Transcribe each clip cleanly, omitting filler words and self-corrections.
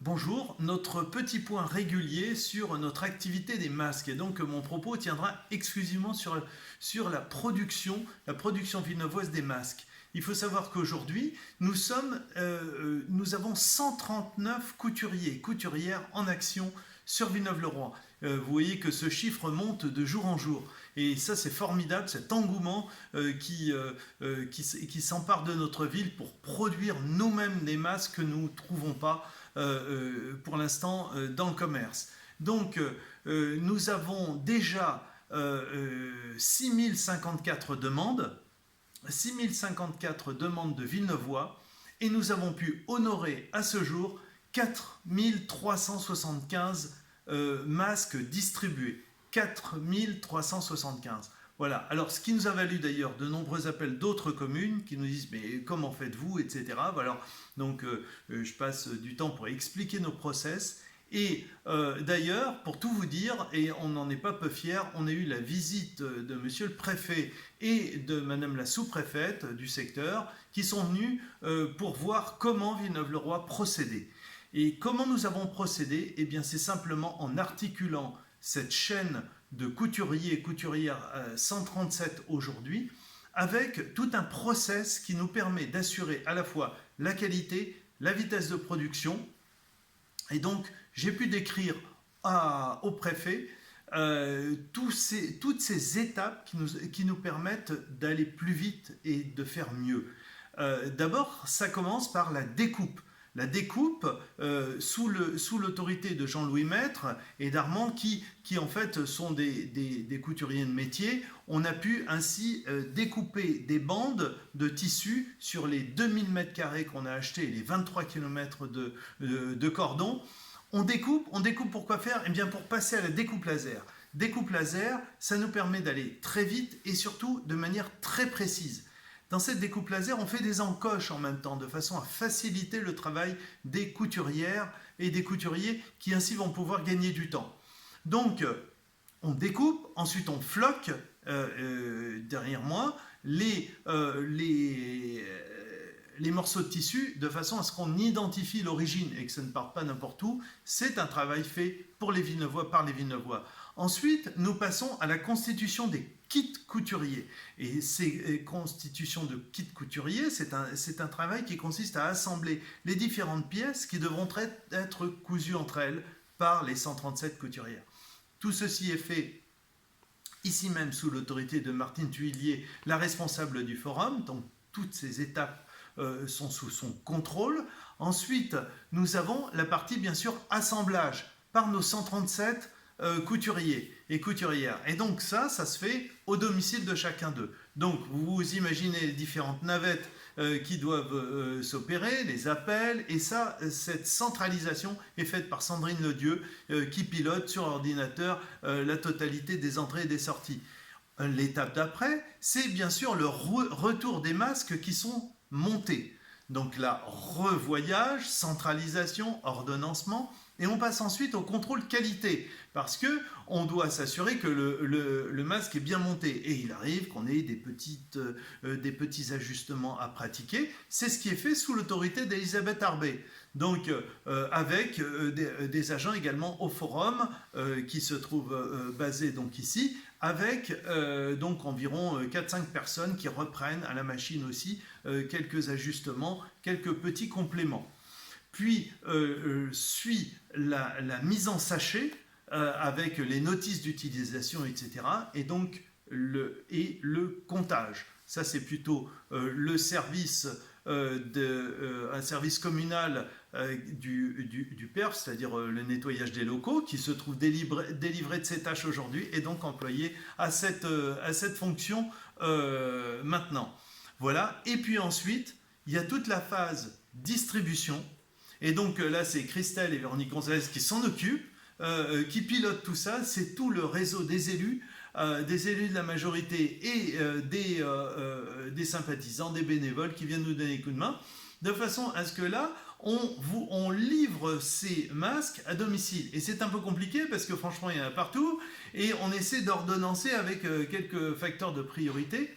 Bonjour, notre petit point régulier sur notre activité des masques. Et donc mon propos tiendra exclusivement sur la production villeneuvoise des masques. Il faut savoir qu'aujourd'hui, nous avons 139 couturières en action sur Villeneuve-le-Roi. Vous voyez que ce chiffre monte de jour en jour. Et ça, c'est formidable, cet engouement qui s'empare de notre ville pour produire nous-mêmes des masques que nous ne trouvons pas pour l'instant dans le commerce. Donc, nous avons déjà 6054 demandes, 6054 demandes de Villeneuvois, et nous avons pu honorer à ce jour 4375 masques distribués. 4375. Voilà. Alors, ce qui nous a valu d'ailleurs de nombreux appels d'autres communes qui nous disent mais comment faites-vous, etc. Alors, donc, je passe du temps pour expliquer nos process. Et d'ailleurs, pour tout vous dire, et on n'en est pas peu fiers, on a eu la visite de monsieur le préfet et de madame la sous-préfète du secteur qui sont venus pour voir comment Villeneuve-le-Roi procédait. Et comment nous avons procédé? Eh bien, c'est simplement en articulant cette chaîne de couturiers et couturières 137 aujourd'hui, avec tout un process qui nous permet d'assurer à la fois la qualité, la vitesse de production. Et donc, j'ai pu décrire au préfet toutes ces étapes qui nous permettent d'aller plus vite et de faire mieux. D'abord, ça commence par la découpe. La découpe sous l'autorité de Jean-Louis Maître et d'Armand qui en fait sont des couturiers de métier. On a pu ainsi découper des bandes de tissu sur les 2000 m² qu'on a achetés et les 23 km de cordon. On découpe pour quoi faire? Eh bien pour passer à la découpe laser. Découpe laser, ça nous permet d'aller très vite et surtout de manière très précise. Dans cette découpe laser, on fait des encoches en même temps, de façon à faciliter le travail des couturières et des couturiers qui ainsi vont pouvoir gagner du temps. Donc, on découpe, ensuite on floque derrière moi les morceaux de tissu de façon à ce qu'on identifie l'origine et que ça ne parte pas n'importe où. C'est un travail fait pour les Villeneuvois, par les Villeneuvois. Ensuite, nous passons à la constitution des kits couturiers. Et ces constitutions de kits couturiers, c'est un travail qui consiste à assembler les différentes pièces qui devront être cousues entre elles par les 137 couturières. Tout ceci est fait ici même sous l'autorité de Martine Thuillier, la responsable du forum. Donc toutes ces étapes sont sous son contrôle. Ensuite, nous avons la partie bien sûr assemblage par nos 137 couturiers et couturières. Et donc ça se fait au domicile de chacun d'eux. Donc vous imaginez les différentes navettes qui doivent s'opérer, les appels, et cette centralisation est faite par Sandrine Ledieu qui pilote sur ordinateur la totalité des entrées et des sorties. L'étape d'après, c'est bien sûr le retour des masques qui sont montés. Donc là, revoyage, centralisation, ordonnancement, et on passe ensuite au contrôle qualité, parce qu'on doit s'assurer que le masque est bien monté. Et il arrive qu'on ait des petits ajustements à pratiquer. C'est ce qui est fait sous l'autorité d'Elisabeth Arbet. Donc avec des agents également au forum qui se trouvent basés donc ici, avec donc environ 4-5 personnes qui reprennent à la machine aussi quelques ajustements, quelques petits compléments. Puis suit la mise en sachet avec les notices d'utilisation, etc. Et donc le comptage. Ça, c'est plutôt le service, un service communal du PERF, c'est-à-dire le nettoyage des locaux, qui se trouve délivré de ces tâches aujourd'hui et donc employé à cette fonction maintenant. Voilà. Et puis ensuite, il y a toute la phase distribution. Et donc là, c'est Christelle et Véronique Gonzalez qui s'en occupent, qui pilotent tout ça. C'est tout le réseau des élus de la majorité et des sympathisants, des bénévoles qui viennent nous donner un coup de main, de façon à ce que là, on livre ces masques à domicile. Et c'est un peu compliqué parce que franchement, il y en a partout et on essaie d'ordonnancer avec quelques facteurs de priorité.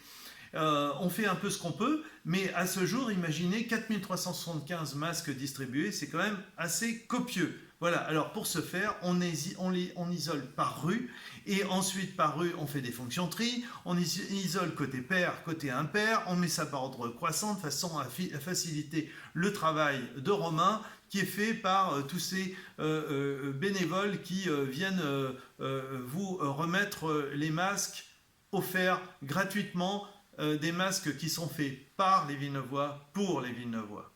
On fait un peu ce qu'on peut, mais à ce jour, imaginez 4375 masques distribués, c'est quand même assez copieux. Voilà, alors pour ce faire, on isole par rue, et ensuite par rue, on fait des fonctions tri, on isole côté pair, côté impair, on met ça par ordre croissant de façon à faciliter le travail de Romain, qui est fait par tous ces bénévoles qui viennent vous remettre les masques offerts gratuitement, des masques qui sont faits par les Villeneuvois pour les Villeneuvois.